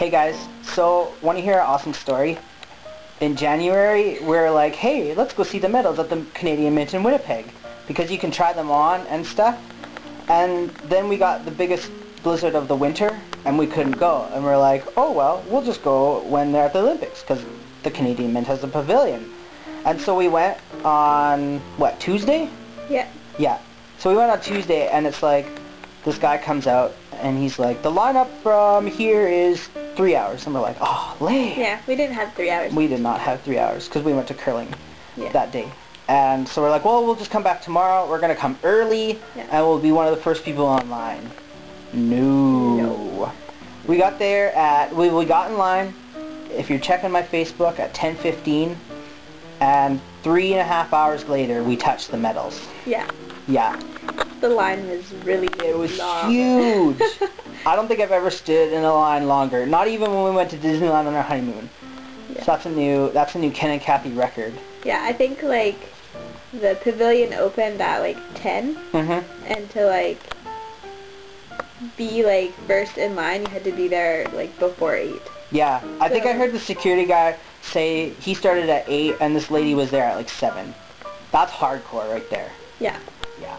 Hey guys, so want to hear an awesome story? In January, we're like, hey, let's go see the medals at the Canadian Mint in Winnipeg, because you can try them on and stuff. And then we got the biggest blizzard of the winter, and we couldn't go. And we're like, oh well, we'll just go when they're at the Olympics, because the Canadian Mint has a pavilion. And so we went on, what, Tuesday? Yeah. Yeah. So we went on Tuesday, and it's like, this guy comes out, and he's like, the lineup from here is 3 hours. And we're like, oh, lame. Yeah, we didn't have 3 hours. We did not have 3 hours, because we went to curling Yeah. that day. And so we're like, well, we'll just come back tomorrow. We're going to come early, Yeah. and we'll be one of the first people online. No. We got there at, we got in line, if you're checking my Facebook, at 10:15, and 3.5 hours later, we touched the medals. Yeah. Yeah. The line was really It was long. huge. I don't think I've ever stood in a line longer. Not even when we went to Disneyland on our honeymoon. Yeah. So that's a new Ken and Kathy record. Yeah, I think like the pavilion opened at like 10, and to like be like first in line, you had to be there like before 8. Yeah, I think I So- heard the security guy say he started at 8 and this lady was there at like 7. That's hardcore right there. Yeah. Yeah.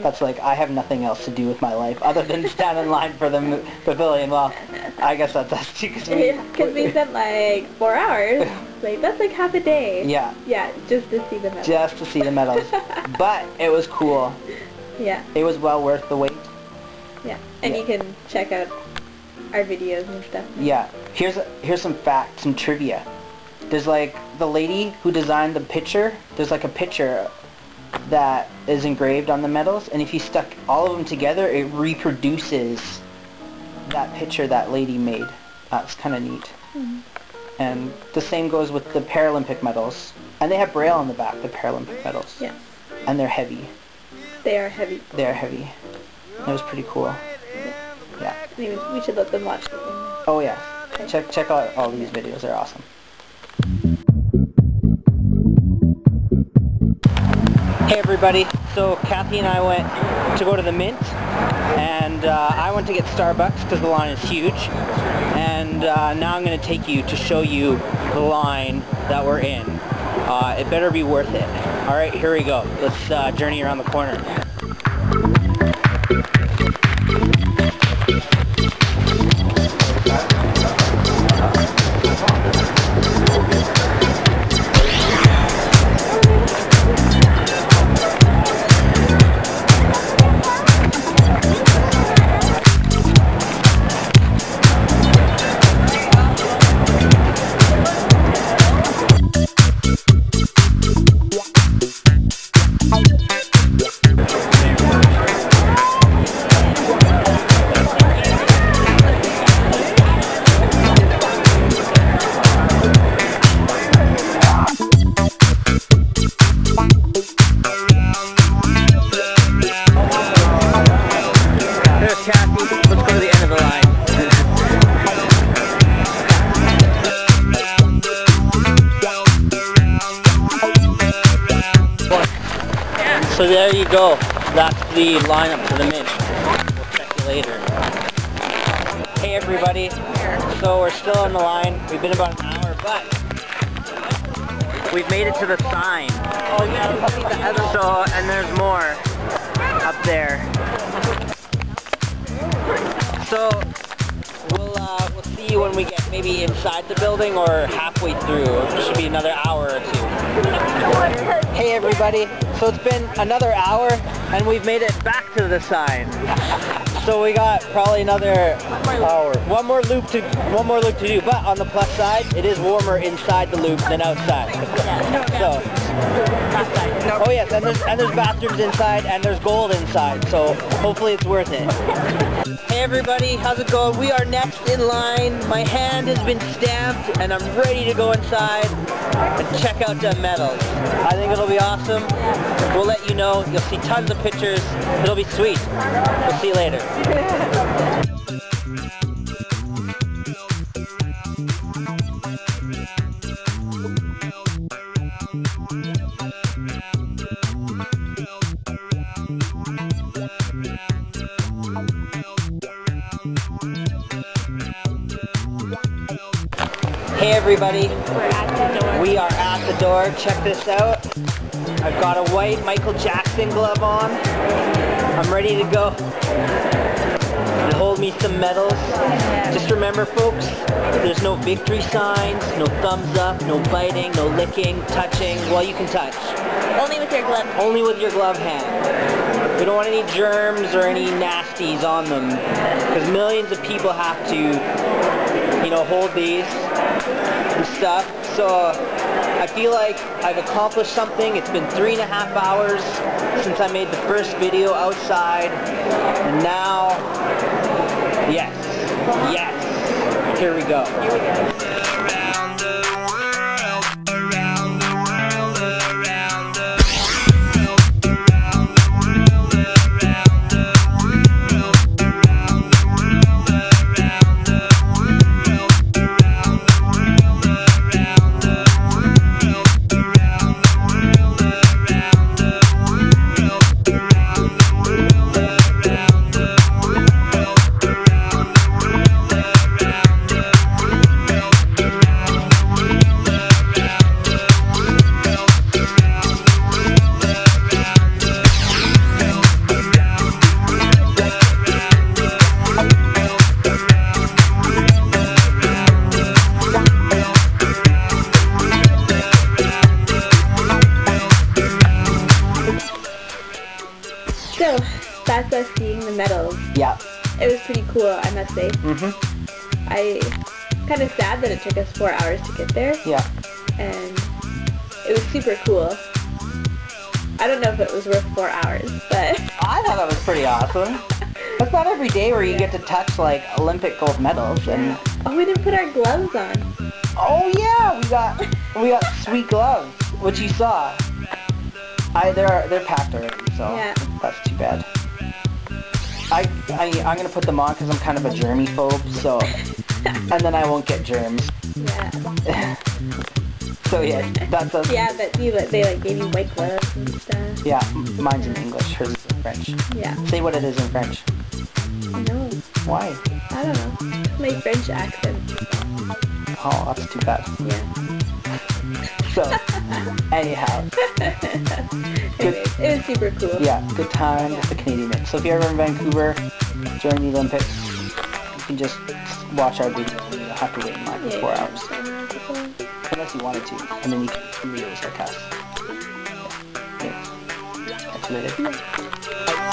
That's like, I have nothing else to do with my life other than stand in line for the pavilion. Well, I guess that's us too, Because we spent like 4 hours. Like that's like half a day. Yeah, Yeah, just to see the medals. just to see the medals. But it was cool. Yeah. It was well worth the wait. Yeah. And Yeah. you can check out our videos and stuff. Yeah. Here's some facts, some trivia. There's like the lady who designed the picture. There's like a picture that is engraved on the medals, and if you stuck all of them together, it reproduces that picture that lady made. That's kind of neat. And the same goes with the Paralympic medals. And they have Braille on the back, the Paralympic medals. Yeah. And they're heavy. They are heavy. They're heavy. That was pretty cool. Yeah. Maybe we should let them watch them. Oh yeah. Check out all these videos. They're awesome. Hey everybody, so Kathy and I went to go to the Mint, and I went to get Starbucks because the line is huge, and now I'm going to take you to show you the line that we're in. It better be worth it. Alright, here we go. Let's journey around the corner. There's Kathy. Let's go to the end of the line. So there you go. That's the lineup for the Mint. We'll check you later. Hey everybody. So we're still on the line. We've been about an hour, but we've made it to the sign. Oh yeah. So, and there's more up there. So we'll see you when we get maybe inside the building or halfway through. It should be another hour or 2. Hey everybody, so it's been another hour and we've made it back to the sign. So we got probably another hour. One more loop to do, but on the plus side, it is warmer inside the loop than outside. So, oh yes, and there's bathrooms inside and there's gold inside, so hopefully it's worth it. Hey everybody, how's it going? We are next in line. My hand has been stamped and I'm ready to go inside and check out the medals. I think it'll be awesome. We'll let you know. You'll see tons of pictures. It'll be sweet. We'll see you later. Yeah. Hey everybody, We're at the door. we are at the door. Check this out. I've got a white Michael Jackson glove on. I'm ready to go. And hold me some medals. Just remember folks, there's no victory signs, no thumbs up, no biting, no licking, touching. Well, you can touch. Only with your glove. Only with your glove hand. We don't want any germs or any nasties on them. Because millions of people have to, you know, hold these and stuff. So I feel like I've accomplished something. It's been 3.5 hours since I made the first video outside. And now, yes, here we go. So, that's us seeing the medals. Yeah. It was pretty cool, I must say. I kind of sad that it took us 4 hours to get there. Yeah. And it was super cool. I don't know if it was worth 4 hours, but I thought that was pretty awesome. It's not every day where you get to touch like Olympic gold medals and oh, we didn't put our gloves on. oh yeah, we got sweet gloves, which you saw. They're packed already, so Yeah. that's too bad. I'm gonna put them on because I'm kind of a germy phobe, so and then I won't get germs. Yeah. So yeah, that's us. Yeah, but they like gave you white gloves and stuff. Yeah, mine's in English, hers is in French. Yeah. Say what it is in French. No, Why? I don't know. My French accent. Oh, that's too bad. Yeah. So, anyhow. Anyways, it was super cool. Yeah, good time with the Canadian mix. So if you're ever in Vancouver during the Olympics, you can just watch our video. You don't have to wait in line for 4 hours. Unless you wanted to. And then you can read it with our cast. Yeah. Catch you later.